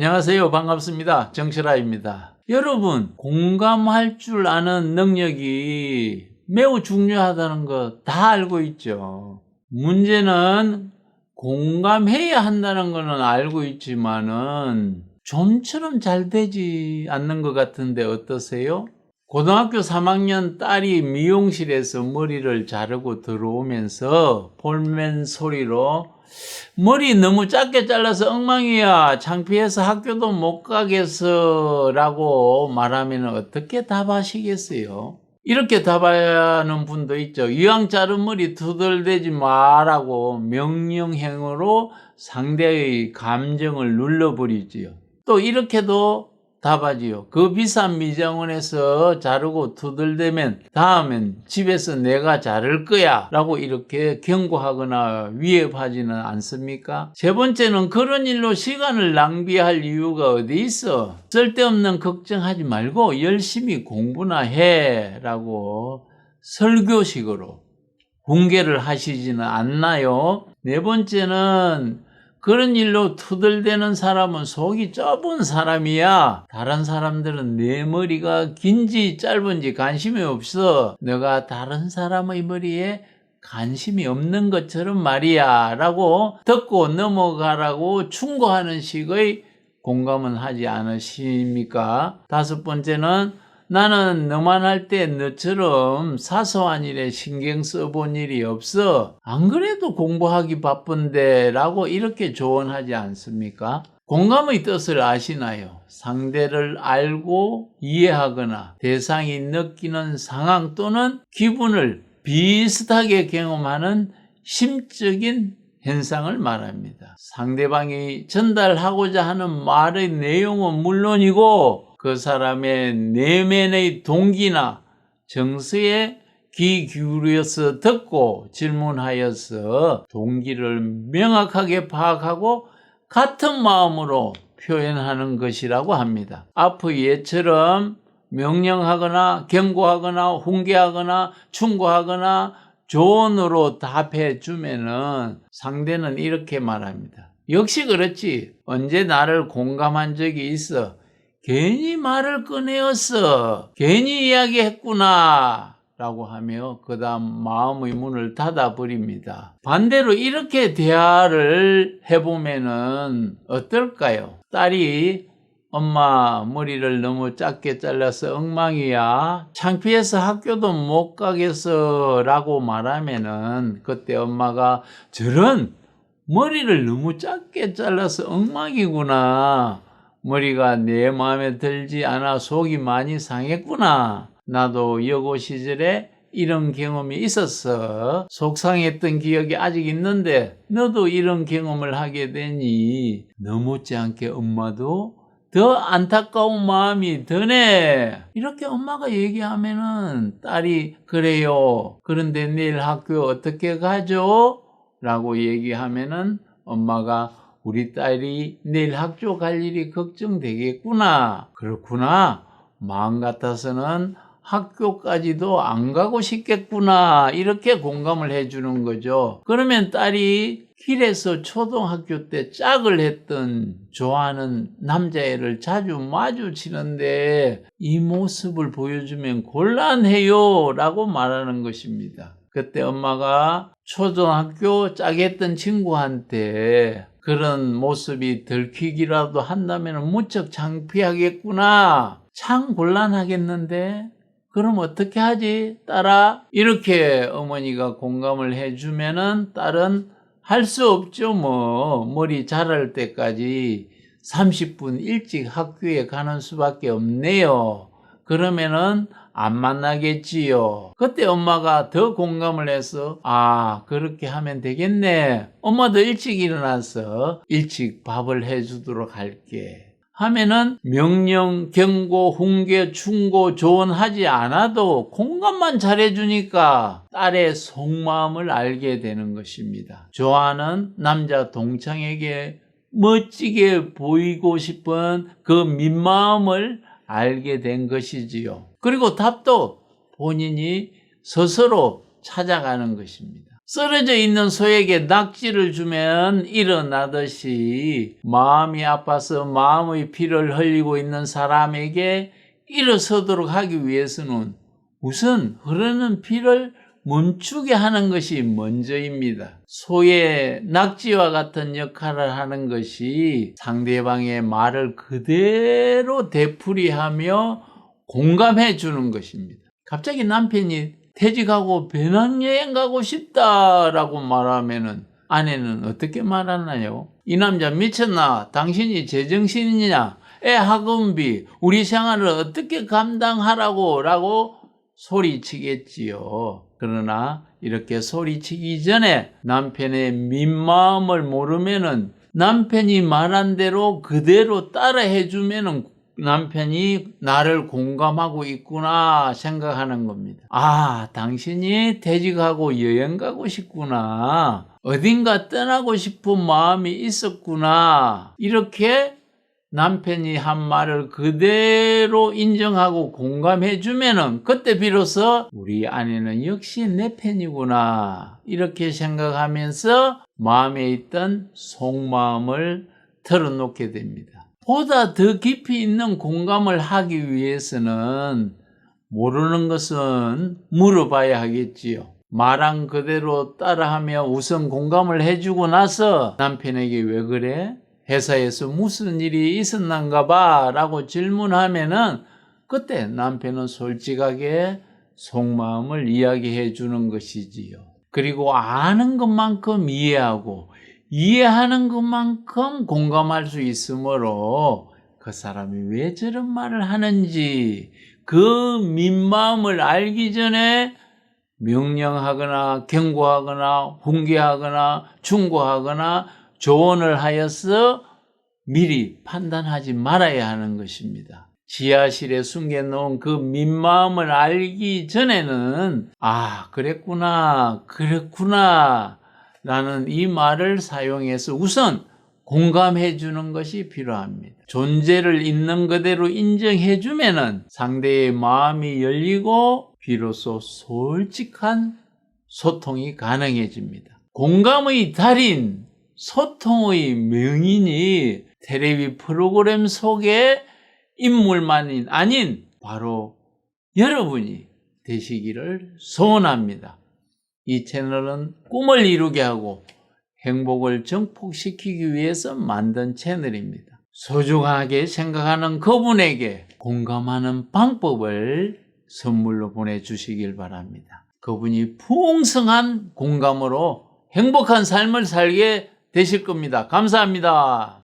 안녕하세요. 반갑습니다. 정철아입니다. 여러분, 공감할 줄 아는 능력이 매우 중요하다는 거 다 알고 있죠. 문제는 공감해야 한다는 거는 알고 있지만은 좀처럼 잘 되지 않는 것 같은데 어떠세요? 고등학교 3학년 딸이 미용실에서 머리를 자르고 들어오면서 볼멘 소리로 머리 너무 짧게 잘라서 엉망이야. 창피해서 학교도 못 가겠어. 라고 말하면 어떻게 답하시겠어요? 이렇게 답하는 분도 있죠. 이왕 자른 머리 투덜대지 마라고 명령형으로 상대의 감정을 눌러버리지요. 또 이렇게도 답하지요. 그 비싼 미장원에서 자르고 투덜대면 다음엔 집에서 내가 자를 거야 라고 이렇게 경고하거나 위협하지는 않습니까? 세 번째는 그런 일로 시간을 낭비할 이유가 어디 있어? 쓸데없는 걱정하지 말고 열심히 공부나 해 라고 설교식으로 훈계를 하시지는 않나요? 네 번째는 그런 일로 투덜대는 사람은 속이 좁은 사람이야. 다른 사람들은 내 머리가 긴지 짧은지 관심이 없어. 너가 다른 사람의 머리에 관심이 없는 것처럼 말이야 라고 듣고 넘어가라고 충고하는 식의 공감은 하지 않으십니까? 다섯 번째는 나는 너만 할 때 너처럼 사소한 일에 신경 써본 일이 없어. 안 그래도 공부하기 바쁜데 라고 이렇게 조언하지 않습니까? 공감의 뜻을 아시나요? 상대를 알고 이해하거나 대상이 느끼는 상황 또는 기분을 비슷하게 경험하는 심적인 현상을 말합니다. 상대방이 전달하고자 하는 말의 내용은 물론이고 그 사람의 내면의 동기나 정서에 귀 기울여서 듣고 질문하여서 동기를 명확하게 파악하고 같은 마음으로 표현하는 것이라고 합니다. 앞의 예처럼 명령하거나 경고하거나 훈계하거나 충고하거나 조언으로 답해 주면은 상대는 이렇게 말합니다. 역시 그렇지. 언제 나를 공감한 적이 있어. 괜히 말을 꺼내었어. 괜히 이야기했구나. 라고 하며 그 다음 마음의 문을 닫아버립니다. 반대로 이렇게 대화를 해보면은 어떨까요? 딸이 엄마 머리를 너무 짧게 잘라서 엉망이야. 창피해서 학교도 못 가겠어. 라고 말하면은 그때 엄마가 저런 머리를 너무 짧게 잘라서 엉망이구나. 머리가 내 마음에 들지 않아 속이 많이 상했구나. 나도 여고 시절에 이런 경험이 있었어. 속상했던 기억이 아직 있는데 너도 이런 경험을 하게 되니 너 못지않게 엄마도 더 안타까운 마음이 드네. 이렇게 엄마가 얘기하면은 딸이 그래요. 그런데 내일 학교 어떻게 가죠? 라고 얘기하면은 엄마가 우리 딸이 내일 학교 갈 일이 걱정되겠구나. 그렇구나. 마음 같아서는 학교까지도 안 가고 싶겠구나. 이렇게 공감을 해주는 거죠. 그러면 딸이 길에서 초등학교 때 짝을 했던 좋아하는 남자애를 자주 마주치는데 이 모습을 보여주면 곤란해요. 라고 말하는 것입니다. 그때 엄마가 초등학교 짝했던 친구한테 그런 모습이 들키기라도 한다면 무척 창피하겠구나. 참 곤란하겠는데 그럼 어떻게 하지 딸아? 이렇게 어머니가 공감을 해주면은 딸은 할 수 없죠. 머리 자랄 때까지 30분 일찍 학교에 가는 수밖에 없네요. 그러면은 안 만나겠지요. 그때 엄마가 더 공감을 해서 그렇게 하면 되겠네. 엄마도 일찍 일어나서 일찍 밥을 해주도록 할게. 하면은 명령, 경고, 훈계, 충고, 조언하지 않아도 공감만 잘해주니까 딸의 속마음을 알게 되는 것입니다. 좋아하는 남자 동창에게 멋지게 보이고 싶은 그 민마음을 알게 된 것이지요. 그리고 답도 본인이 스스로 찾아가는 것입니다. 쓰러져 있는 소에게 낙지를 주면 일어나듯이 마음이 아파서 마음의 피를 흘리고 있는 사람에게 일어서도록 하기 위해서는 우선 흐르는 피를 멈추게 하는 것이 먼저입니다. 소의 낙지와 같은 역할을 하는 것이 상대방의 말을 그대로 되풀이하며 공감해 주는 것입니다. 갑자기 남편이 퇴직하고 배낭여행 가고 싶다라고 말하면은 아내는 어떻게 말하나요? 이 남자 미쳤나? 당신이 제정신이냐? 애 학원비, 우리 생활을 어떻게 감당하라고? 라고 소리치겠지요. 그러나 이렇게 소리치기 전에 남편의 민마음을 모르면은 남편이 말한 대로 그대로 따라해 주면은 남편이 나를 공감하고 있구나 생각하는 겁니다. 아, 당신이 퇴직하고 여행 가고 싶구나. 어딘가 떠나고 싶은 마음이 있었구나. 이렇게 남편이 한 말을 그대로 인정하고 공감해 주면은 그때 비로소 우리 아내는 역시 내 편이구나. 이렇게 생각하면서 마음에 있던 속마음을 털어놓게 됩니다. 보다 더 깊이 있는 공감을 하기 위해서는 모르는 것은 물어봐야 하겠지요. 말한 그대로 따라하며 우선 공감을 해주고 나서 남편에게 왜 그래? 회사에서 무슨 일이 있었는가 봐 라고 질문하면은 그때 남편은 솔직하게 속마음을 이야기해 주는 것이지요. 그리고 아는 것만큼 이해하고 이해하는 것만큼 공감할 수 있으므로 그 사람이 왜 저런 말을 하는지 그 민마음을 알기 전에 명령하거나 경고하거나 훈계하거나 충고하거나 조언을 하여서 미리 판단하지 말아야 하는 것입니다. 지하실에 숨겨놓은 그 민마음을 알기 전에는 아, 그랬구나 라는 이 말을 사용해서 우선 공감해 주는 것이 필요합니다. 존재를 있는 그대로 인정해 주면은 상대의 마음이 열리고 비로소 솔직한 소통이 가능해집니다. 공감의 달인, 소통의 명인이 텔레비 프로그램 속의 인물만이 아닌 바로 여러분이 되시기를 소원합니다. 이 채널은 꿈을 이루게 하고 행복을 증폭시키기 위해서 만든 채널입니다. 소중하게 생각하는 그분에게 공감하는 방법을 선물로 보내주시길 바랍니다. 그분이 풍성한 공감으로 행복한 삶을 살게 되실 겁니다. 감사합니다.